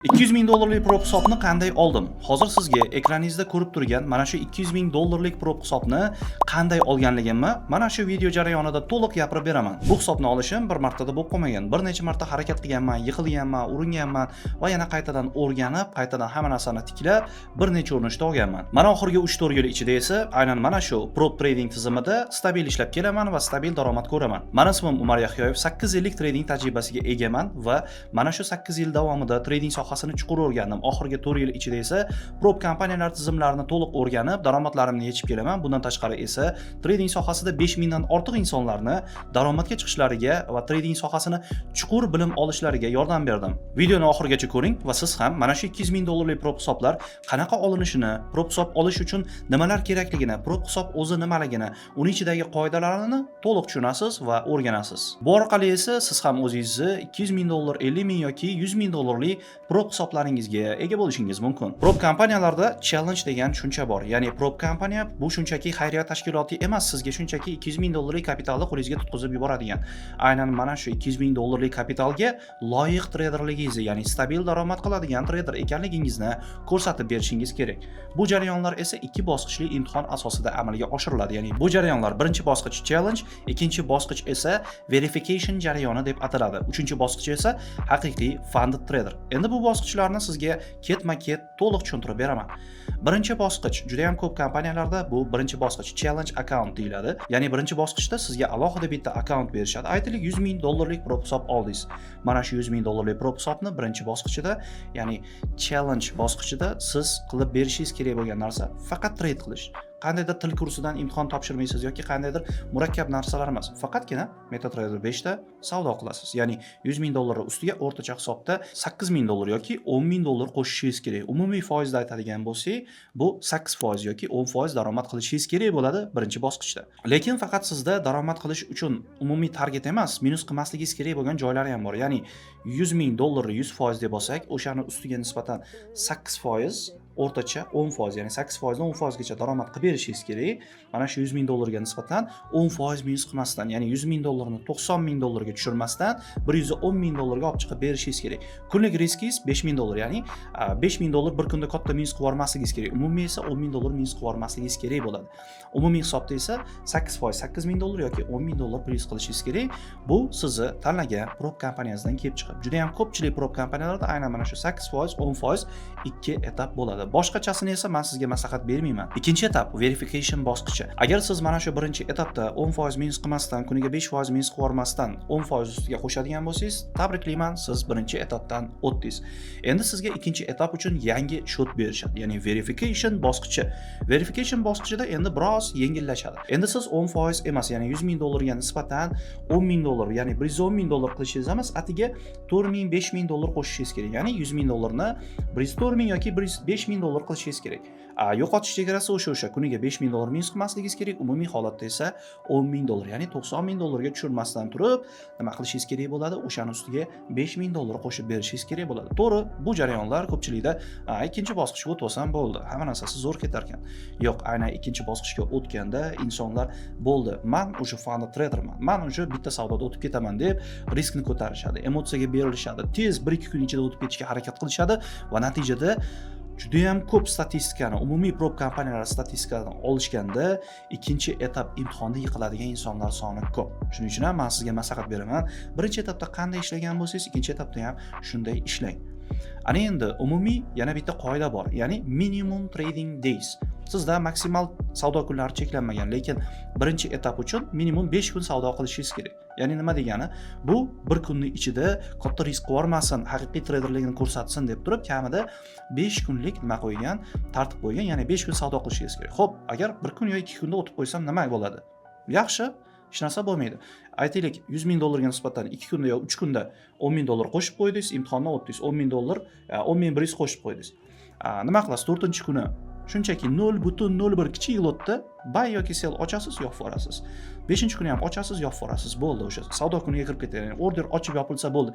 $200 ming prop hisobni qanday oldim? Hozir sizga ekraningizda ko'rib turgan mana shu $200 ming prop hisobni qanday olganligimni mana shu video jarayonida to'liq gapirib beraman. Bu hisobni olishim bir martada bo'lib qolmagan. Bir necha marta harakat qilganman, yiqilganman, uringanman va yana qaytadan o'rganib, qaytadan hamma narsani tiklab, bir necha urinishda olganman. Mana oxirgi 3-4 yil ichida esa aynan mana shu prop trading tizimida stabil ishlab kelaman va stabil daromad ko'raman. Meni ismim Umar Yahyoyev, 8 yillik trading tajribasiga egaman va mana shu 8 yil davomida trading sohasini chuqur o'rgandim. Oxirgi 4 yil ichida esa prop kompaniyalar tizimlarini to'liq o'rganib, daromadlarimni yechib kelaman. Bundan tashqari esa trading sohasida 5000 dan ortiq insonlarni daromadga chiqishlariga va trading sohasini chuqur bilim olishlariga yordam berdim. Videoni oxirigacha ko'ring va siz ham mana shu $200 ming prop hisoblar qanaqa olinishini, prop hisob olish uchun nimalar kerakligini, prop hisob o'zi nimaligini, uning ichidagi qoidalarini to'liq tushunasiz va o'rganasiz. Bu orqali esa siz ham o'zingizni $200 ming, $50 ming yoki $100 ming prop hisoblaringizga ega bo'lishingiz mumkin. Prop kompaniyalarda challenge degan tushuncha bor. Ya'ni prop kompaniya bu shunchaki xayriya tashkiloti emas, sizga shunchaki $200 ming kapitalni qo'lingizga tutqizib yuboradigan. Aynan mana shu $200 ming kapitalga loyiq treyderligingizni, ya'ni stabil daromad qiladigan treyder ekanligingizni ko'rsatib berishingiz kerak. Bu jarayonlar esa 2 bosqichli imtihon asosida amalga oshiriladi. Ya'ni bu jarayonlar birinchi bosqich challenge, ikkinchi bosqich esa verification jarayoni deb ataladi. Uchinchi bosqich esa haqiqiy funded trader. Endi bu bosqichlarni sizga ketma-ket to'liq tushuntirib beraman. Birinchi bosqich juda ham ko'p kompaniyalarda bu birinchi bosqich challenge account deyiladi. Ya'ni birinchi bosqichda sizga alohida bitta account berishadi. Aytaylik $100 ming prop hisob oldingiz. Mana shu $100 ming prop hisobni birinchi bosqichida, ya'ni challenge bosqichida siz qilib berishingiz kerak bo'lgan narsa faqat trade qilish. Qandaydir til kursidan imtihon topshirmaysiz yoki qandaydir murakkab narsalar emas. Faqatgina MetaTrader 5 ta savdo qilasiz. Ya'ni $100 ming ustiga o'rtacha hisobda $8 ming yoki $10 ming qo'shishingiz kerak. Umumiy foizda aytadigan bo'lsak, bu 8% yoki 10% daromad qilishingiz kerak bo'ladi birinchi bosqichda. Lekin faqat sizda daromad qilish uchun umumiy target emas, minus qilmasligingiz kerak bo'lgan joylari ham bor. Ya'ni $100 ming 100% deb olsak, o'shani ustiga nisbatan 8%, o'rtacha 10%, ya'ni 8% dan 10% gacha daromad qilib berishingiz kerak. Mana shu $100 ming ga nisbatan 10% minus qilmasdan, ya'ni $100 ming ni $90 ming ga tushirmasdan $110 ming ga olib chiqib berishingiz kerak. Kunlik riskingiz $5 ming, ya'ni $5 ming bir kunda katta minus qilib yubormasligingiz kerak. Umumiy esa $10 ming minus qilib yubormasligingiz kerak bo'ladi. Umumiy hisobda esa 8% $8 ming yoki $10 ming plyus qilishingiz kerak. Bu sizni tanlagan prop kompaniyasidan kelib chiqib. Juda ham ko'pchilik prop kompaniyalarda aynan mana shu 8%, 10% ikki etap bo'ladi. Boshqachasini esa men sizga maslahat bermayman. Ikkinchi etap verification bosqichi. Agar siz mana shu birinchi etapda 10% minus qilmasdan, kuniga 5% minus qilib yubormasdan 10% ustiga qo'shadigan bo'lsangiz, tabriklayman, siz birinchi etapdan o'tdingiz. Endi sizga ikkinchi etap uchun yangi shot berishadi, ya'ni verification bosqichi. Verification bosqichida endi biroz yengillashadi. Endi siz 10% emas, ya'ni $100 ming ga nisbatan $10 ming, ya'ni $110 ming qilishingiz emas, atiga $4 ming, $5 ming qo'shishingiz kerak. Ya'ni $100 ming ni $104 ming yoki $5 ming qilishingiz kerak. Yo'qotish chegarasi o'sha kuniga $5 ming minus qilmasligingiz kerak. Umumiy holatda esa $10 ming, ya'ni $90 ming ga tushirmasdan turib, nima qilishingiz kerak bo'ladi? O'shani ustiga $5 ming qo'shib berishingiz kerak bo'ladi. To'g'ri, bu jarayonlar ko'pchilikda ikkinchi bosqichga o'tib olsam bo'ldi, hamma narsasi zo'r ketar ekan. Yo'q, aynan ikkinchi bosqichga o'tganda insonlar bo'ldi, men o'sha funded traderman, men o'sha bitta savdoda o'tib ketaman deb riskni ko'tarishadi, emotsiyaga berilishadi, tez 1-2 kun ichida o'tib ketishga harakat qilishadi va natijada juda ham ko'p statistikani, umumiy prop kompaniyalar statistikasini olishganda ikkinchi etap imtihonda yiqiladigan insonlar soni ko'p. Shuning uchun ham men sizga maslahat beraman. Birinchi etapda qanday ishlagan bo'lsangiz, ikkinchi etapda ham shunday ishlang. Ana endi umumiy yana bitta qoida bor, ya'ni minimum trading days. Sizda maksimal savdo kunlari cheklanmagan, lekin birinchi etap uchun minimum 5 kun savdo qilishingiz kerak. Ya'ni nima degani? Bu bir kunning ichida katta risk qilmasin, haqiqiy treyderligini ko'rsatsin deb turib, kamida 5 kunlik nima qo'ygan, tartib qo'ygan, ya'ni 5 kun savdo qilishingiz kerak. Xo'p, agar 1 kun yoki 2 kunda o'tib qo'ysam nima bo'ladi? Yaxshi, hech narsa bo'lmaydi. Aytaylik, $100 ming ga nisbatan 2 kunda yoki 3 kunda $10 ming qo'shib qo'ydingiz, imtihondan o'tdingiz. $10 ming, $10 ming qo'shib qo'ydingiz. Nima qilasiz? 4-kuni shunchaki 0.01 kichik lotda buy yoki sell ochasiz, yopib yuborasiz. 5-kuni ham ochasiz, yopib yuborasiz. Bo'ldi, o'sha savdo kuniga kirib ketadi. Ya'ni order ochib yopilsa bo'ldi.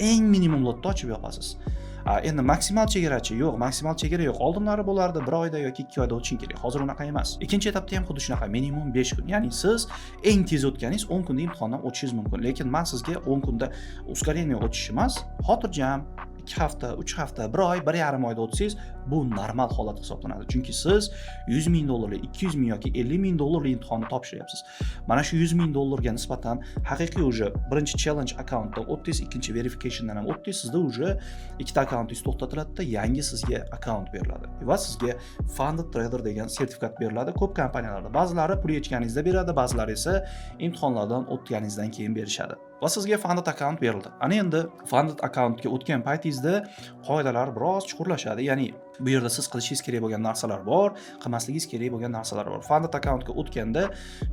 Eng minimum lotda ochib yopasiz. Endi maksimal chegarachi yo'q, maksimal chegara yo'q. Oldinlari bo'lardi, 1 oyda yoki 2 oyda o'tishing kerak. Hozir unaqa emas. Ikkinchi etapda ham xuddi shunaqa, minimum 5 kun. Ya'ni siz eng tez o'tganingiz 10 kunda imtihondan o'tishingiz mumkin. Lekin men sizga 10 kunda ускорение o'tish emas, xotirjam 2 hafta, 3 hafta, 1 oy, 1,5 oyda o'tsangiz, bu normal holat hisoblanadi. Chunki siz 100 ming dollarlik, 200 ming yoki 50 ming dollarlik imtihonni topshiryapsiz. Mana shu 100 ming dollarga nisbatan haqiqiy уже birinchi challenge akkauntdan o'tdingiz, ikkinchi verificationdan ham o'tdingiz, sizda уже ikkita akkauntingiz to'xtatiladi-da, yangi sizga akkaunt beriladi. Va sizga Funded Trader degan sertifikat beriladi. Ko'p kompaniyalarda ba'zilari pul yechganingizda beradi, ba'zilari esa imtihonlardan o'tganingizdan keyin berishadi. Va sizga Funded account berildi. Ana endi Funded accountga o'tgan paytingizda qoidalar biroz chuqurlashadi. Ya'ni bu yerda siz qilishingiz kerak bo'lgan narsalar bor, qilmasligingiz kerak bo'lgan narsalar bor. Funded accountga o'tganda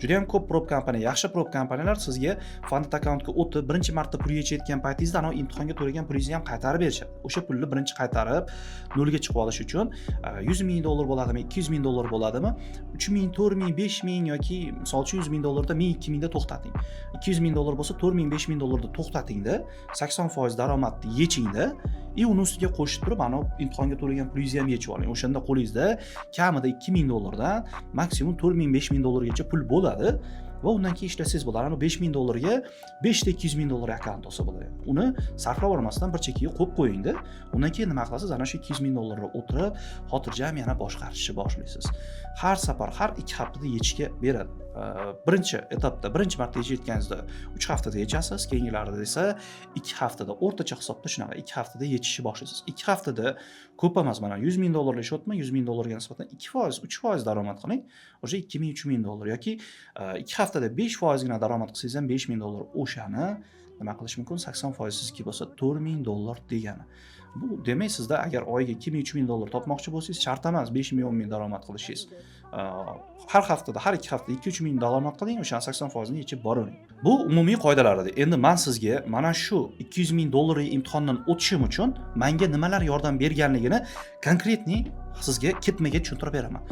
juda ham ko'p prop kompaniya, yaxshi prop kompaniyalar sizga Funded accountga o'tib, birinchi marta pul yechayotgan paytingizda ana imtihonga to'lagan pulingizni ham qaytarib berishadi. O'sha pulni birinchi qaytarib nolga chiqib olish uchun 100 ming dollar bo'ladimi, 200 ming dollar bo'ladimi, 3 ming, 4 ming, 5 ming yoki misol uchun 100 ming dollarda 1000, 2000 da to'xtating. 200 ming dollar bo'lsa 4 ming, 5 ming dollarda to'xtatingda, 80% daromadni yechingda, uni ustiga qo'shib turib, ana imtihonga to'lagan pulingizni ham yechib oling. O'shanda qo'lingizda kamida 2000 dollardan maksimum 4000, 5000 dollargacha pul bo'ladi. Va undan keyin ishlasangiz bo'ladi. Ana 5000 dollarga 5 ta 200 ming dollar akkaunt olsa bo'ladi. Uni sarflab yubormasdan bir chekkaga qo'yib qo'yingda. Undan keyin nima qilasiz? Ana shu 200 ming dollarga o'tirib, xotirjam yana boshqarishni boshlaysiz. Har safar, har 2 haftada yechishga beradi. Birinchi etapda, birinchi marta yechayotganingizda 3 haftada yechasiz, keyingilarida esa 2 haftada, o'rtacha hisobda shunaqa 2 haftada yechishni boshlaysiz. 2 haftada ko'p emas, mana 100 ming dollarlik shotmi, 100 ming dollarga nisbatan 2%, 3% daromad qiling, o'sha 2000, 3000 dollar yoki 2 haftada 5% gina daromad qilsangiz ham 5000 dollar, o'shani nima qilish mumkin? 80% sizniki bo'lsa 4000 dollar degani. Bu demak sizda agar oyiga 2000, 3000 dollar topmoqchi bo'lsangiz, shart emas 5000, 10000 daromad qilishingiz. Har haftada, har 2 haftada 2-3 ming daromad qiling, o'shaning 80% ni yechib boravering. Bu umumiy qoidalar edi. Endi men sizga mana shu 200 ming dollarlik imtihondan o'tishim uchun menga nimalar yordam berganligini konkretni sizga ketmaga tushuntirib beraman.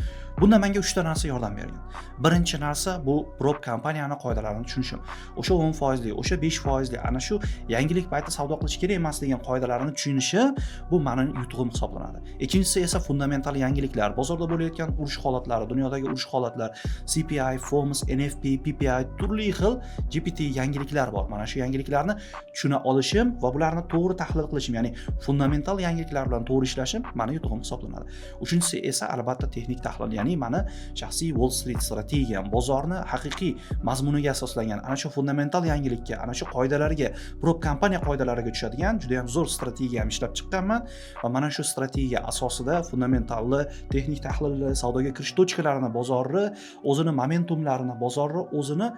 Bunda menga 3 ta narsa yordam bergan. Birinchi narsa bu prop kompaniyani qoidalarini tushunishim. O'sha 10%, o'sha 5%, ana shu yangilik payti savdo qilish kerak emas degan qoidalarini tushunishim bu mening yutug'im hisoblanadi. Ikkinchisi esa fundamental yangiliklar, bozorda bo'layotgan urush holatlari, dunyodagi urush holatlar, CPI, FOMS, NFP, PPI, turli xil GPT yangiliklar bor. Mana shu yangiliklarni tushuna olishim va bularni to'g'ri tahlil qilishim, ya'ni fundamental yangiliklar bilan to'g'ri ishlashim mening yutug'im hisoblanadi. Uchinchisi esa albatta texnik tahlil, ya'ni meni shaxsiy Wall Street strategiyam, bozorni haqiqiy mazmuniga asoslangan, ana shu fundamental yangilikka, ana shu qoidalarga, prop kompaniya qoidalariga tushadigan juda ham zo'r strategiyam ishlab chiqqanman va mana shu strategiya asosida fundamentalli, texnik tahlilli, savdoga kirish tochkalarini, bozorni, o'zini momentumlarini, bozorni, o'zini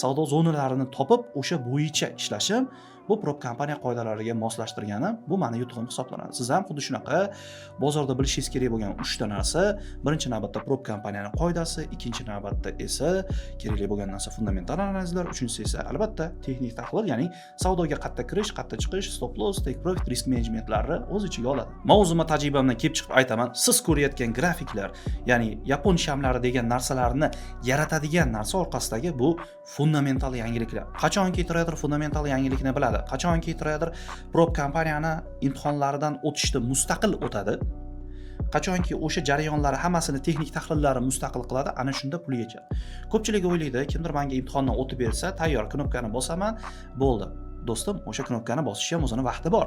savdo zonalarini topib, o'sha bo'yicha ishlashim bu prop kompaniya qoidalariga moslashtirganim bu meni yutug'im hisoblanadi. Siz ham xuddi shunaqa bozorda bilishingiz kerak bo'lgan 3 ta narsa, birinchi navbatda prop kompaniyaning qoidasi, ikkinchi navbatda esa kerakli bo'lgan narsa fundamental analizlar, uchinchisi esa albatta texnik tahlil, ya'ni savdoga qayerda kirish, qayerda chiqish, stop loss, take profit, risk managementlari o'z ichiga oladi. Men o'zimga tajribamdan kelib chiqib aytaman, siz ko'rayotgan grafiklar, ya'ni yapon shamlari degan narsalarni yaratadigan narsa orqasidagi bu fundamental yangiliklar. Qachonki trader fundamental yangilikni biladi, qachonki trader prop kompaniyani imtihonlaridan o'tishda mustaqil o'tadi, qachonki o'sha jarayonlari hammasini texnik tahlillari mustaqil qiladi, ana shunda pul yechadi. Ko'pchilik o'ylaydi, kimdir menga imtihondan o'tib bersa, tayyor knopkani bosaman, bo'ldi. Do'stim, o'sha knopkani bosish ham o'zini vaqti bor.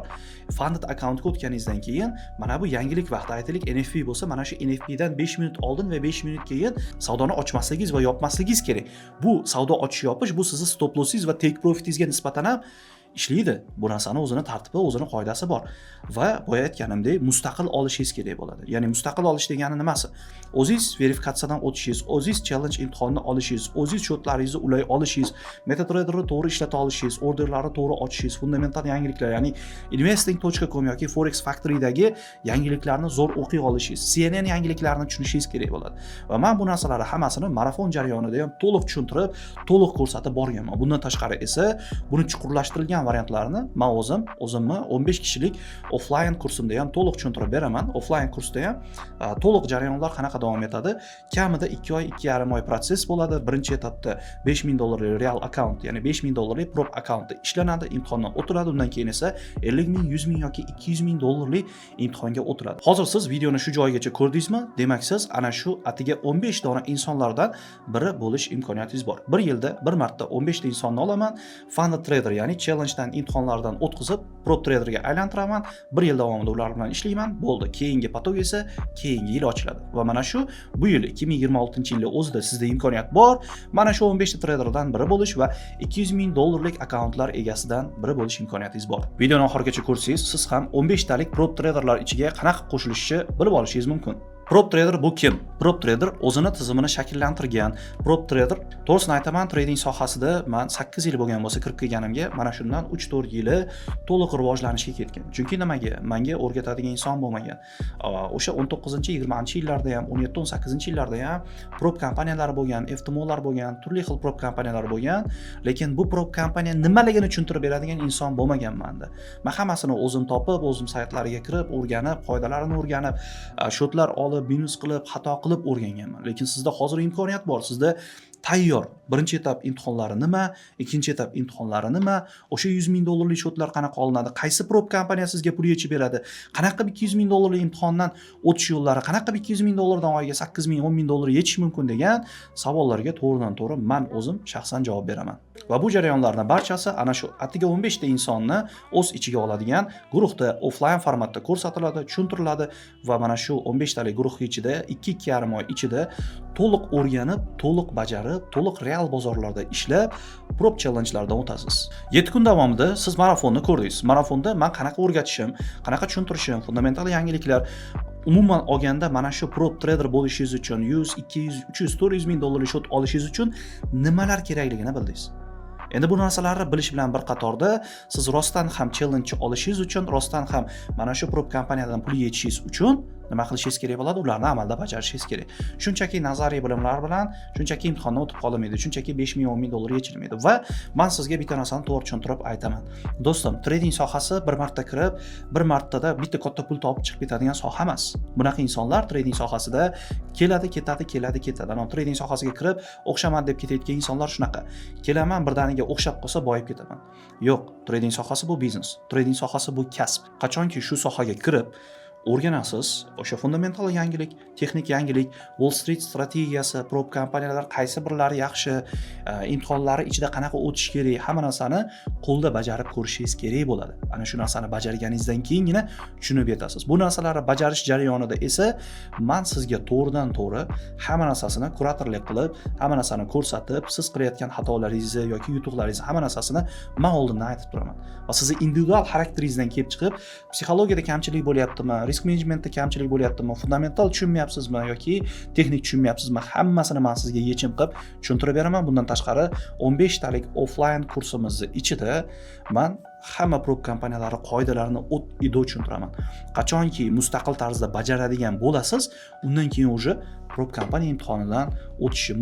Funded accountga o'tganingizdan keyin mana bu yangilik vaqti, aytaylik NFP bo'lsa, mana shu NFP dan 5 minut oldin va 5 minut keyin savdoni ochmasligingiz va yopmasligingiz kerak. Bu savdo ochish yopish, bu sizning stop lossingiz va take profitingizga nisbatan ham ishlaydi. Bu narsani o'zini tartibi, o'zini qoidasi bor. Va boya aytganimdek, mustaqil olishingiz kerak bo'ladi. Ya'ni mustaqil olish degani nimasi? O'zingiz verifikatsiyadan o'tishingiz, o'zingiz challenge imtihonini olishingiz, o'zingiz shotlaringizni ulay olishingiz, MetaTrader'ni to'g'ri ishlata olishingiz, orderlarni to'g'ri ochishingiz, fundamental yangiliklar, ya'ni investing.com yoki Forex Factory'dagi yangiliklarni zo'r o'qiy olishingiz, CNN yangiliklarni tushunishingiz kerak bo'ladi. Va men bu narsalarni hammasini marafon jarayonida ham to'liq tushuntirib, to'liq ko'rsatib borganman. Bundan tashqari esa buni chuqurlashtirilgan variantlarini men o'zimni 15 kishilik offline kursimda ham to'liq tushuntirib beraman. Offline kursda ham to'liq jarayonlar qanaqa davom etadi? Kamida 2 oy, 2,5 oy protsess bo'ladi. Birinchi etapda 5000 dollarlik real account, ya'ni 5000 dollarlik prop akkauntda ishlanadi, imtihondan o'tiladi. Undan keyin esa 50 ming, 100 ming yoki 200 ming dollarlik imtihonga o'tiladi. Hozir siz videoni shu joyigacha ko'rdingizmi? Demak, siz ana shu atiga 15 dona insonlardan biri bo'lish imkoniyatingiz bor. Bir yilda bir marta 15 ta insonni olaman. Funded trader, ya'ni challenge challengedan imtihonlardan o'tkazib, prop traderga aylantiraman. 1 yil davomida ular bilan ishlayman. Bo'ldi. Keyingi potog esa keyingi yil ochiladi. Va mana shu bu yil 2026-yilda o'zida sizda imkoniyat bor. Mana shu 15 ta traderdan biri bo'lish va $200,000 akkauntlar egasidan biri bo'lish imkoniyatingiz bor. Videoni oxirigacha ko'rsangiz, siz ham 15 talik prop traderlar ichiga qanaqa qo'shilishni bilib olishingiz mumkin. Prop trader bu kim? Prop trader o'zini tizimini shakllantirgan. Prop trader, to'g'risini aytaman, trading sohasida men 8 yil bo'lgan bo'lsa kirib kelganimga, mana shundan 3-4 yili to'liq rivojlanishga ketgan. Chunki nimaga? Menga o'rgatadigan inson bo'lmagan. O'sha 19-20-yillarda ham, 17-18-yillarda ham prop kompaniyalari bo'lgan, FTMO'lar bo'lgan, turli xil prop kompaniyalari bo'lgan, lekin bu prop kompaniya nimaligini tushuntirib beradigan inson bo'lmagan menda. Men hammasini o'zim topib, o'zim saytlariga kirib, o'rganib, qoidalarini o'rganib, shotlar olib, minus qilib, xato qilib o'rganganman. Lekin sizda hozir imkoniyat bor. Sizda tayyor. Birinchi etap imtihonlari nima, ikkinchi etap imtihonlari nima, o'sha $100,000 shotlar qanaqa olinadi, qaysi prop kompaniya sizga pul yechib beradi, qanaqa $200,000 imtihondan o'tish yo'llari, qanaqa $200,000 dan oyiga $8,000, $10,000 yechish mumkin degan savollarga to'g'ridan-to'g'ri men o'zim shaxsan javob beraman. Va bu jarayonlarning barchasi ana shu atiga 15 ta insonni o'z ichiga oladigan guruhda offline formatda ko'rsatiladi, tushuntiriladi va mana shu 15 talik guruh ichida 2-2,5 oy ichida to'liq o'rganib, to'liq bajarib, to'liq real bozorlarda ishlab, prop challenge'lardan o'tasiz. 7 kun davomida siz marafonni ko'rdingiz. Marafonda men qanaqa o'rgatishim, qanaqa tushuntirishim, fundamental yangiliklar, umuman olganda mana shu prop trader bo'lishingiz uchun 100, 200, 300, $400,000 shot olishingiz uchun nimalar kerakligini bildingiz. Endi bu narsalarni bilish bilan bir qatorda siz rostdan ham challenge olishingiz uchun, rostdan ham mana shu prop kompaniyadan pul yechishingiz uchun nima qilishingiz kerak bo'ladi? Ularni amalda bajarishingiz kerak. Shunchaki nazariy bilimlar bilan, shunchaki imtihondan o'tib qolmaydi, shunchaki $5,000, $10,000 yechilmaydi. Va men sizga bitta narsani to'g'ri tushuntirib aytaman. Do'stim, trading sohasi bir marta kirib, bir martada bitta katta pul topib chiqib ketadigan soha emas. Bunaqa insonlar trading sohasida keladi, ketadi, keladi, ketadi. Ana trading sohasiga kirib, o'xshaman deb ketayotgan insonlar shunaqa. Kelaman, birdaniga o'xshab qolsa boyib ketaman. Yo'q, trading sohasi bu biznes. Trading sohasi bu kasb. Qachonki shu sohaga kirib o'rganasiz, o'sha fundamental yangilik, texnik yangilik, Wall Street strategiyasi, prop kompaniyalar qaysi birlari yaxshi, imtihonlari ichida qanaqa o'tish kerak, hamma narsani qo'lda bajarib ko'rishingiz kerak bo'ladi. Ana shu narsani bajarganingizdan keyingina tushunib yetasiz. Bu narsalarni bajarish jarayonida esa men sizga to'g'ridan-to'g'ri hamma narsasini kuratorlik qilib, hamma narsani ko'rsatib, siz qilayotgan xatolaringizni yoki yutuqlaringizni hamma narsasini men oldindan aytib turaman. Va sizni individual xarakteringizdan kelib chiqib, psixologiyada kamchilik bo'lyaptimi, risk menejmentda kamchilik bo'lyaptimi, fundamental tushunmayapsizmi yoki texnik tushunmayapsizmi, hammasini men sizga yechim qilib tushuntirib beraman. Bundan tashqari 15 talik offline kursimizni ichida men hamma prop kompaniyalari qoidalarini o'tida tushuntiraman. Qachonki mustaqil tarzda bajaradigan bo'lasiz, undan keyin o'sha prop kompaniya imtihonidan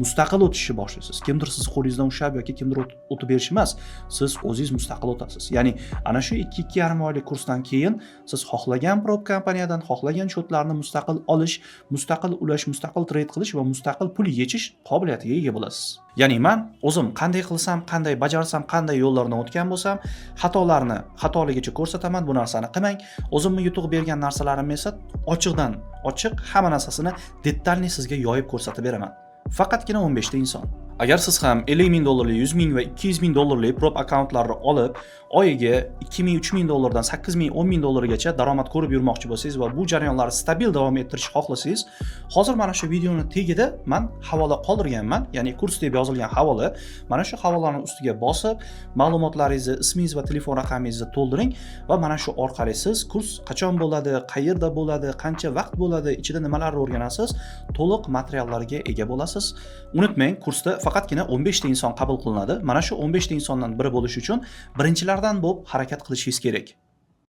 mustaqil o'tishni boshlaysiz. Kimdir siz qo'lingizdan ushlab yoki kimdir o'tib berish emas, siz o'zingiz mustaqil o'tasiz. Ya'ni ana shu 2-2,5 oylik kursdan keyin siz xohlagan prop kompaniyadan xohlagan shotlarni mustaqil olish, mustaqil ulash, mustaqil trade qilish va mustaqil pul yechish qobiliyatiga ega bo'lasiz. Ya'ni men o'zim qanday qilsam, qanday bajarsam, qanday yo'llardan o'tgan bo'lsam, xatolarni xatoligicha ko'rsataman. Bu narsani qilmang. O'zimga yutuq bergan narsalarimni esa ochiqdan ochiq hamma narsasini detalli sizga yoyib ko'rsatib beraman. Faqatgina 15 ta inson. Agar siz ham $50,000, $100,000 va $200,000 prop akkauntlarni olib, oyiga $2,000, $3,000 dan $8,000, $10,000 gacha daromad ko'rib yurmoqchi bo'lsangiz va bu jarayonlarni stabil davom ettirishni xohlasangiz, hozir mana shu videoni tagida men havola qoldirganman, ya'ni kurs deb yozilgan havola. Mana shu havolaning ustiga bosib, ma'lumotlaringizni, ismingiz va telefon raqamingizni to'ldiring va mana shu orqali siz kurs qachon bo'ladi, qayerda bo'ladi, qancha vaqt bo'ladi, ichida nimalarni o'rganasiz, to'liq materiallarga ega bo'lasiz. Unutmang, kursda faqatgina 15 ta inson qabul qilinadi. Mana shu 15 ta insondan biri bo'lish uchun birinchilardan bo'lib harakat qilishingiz kerak.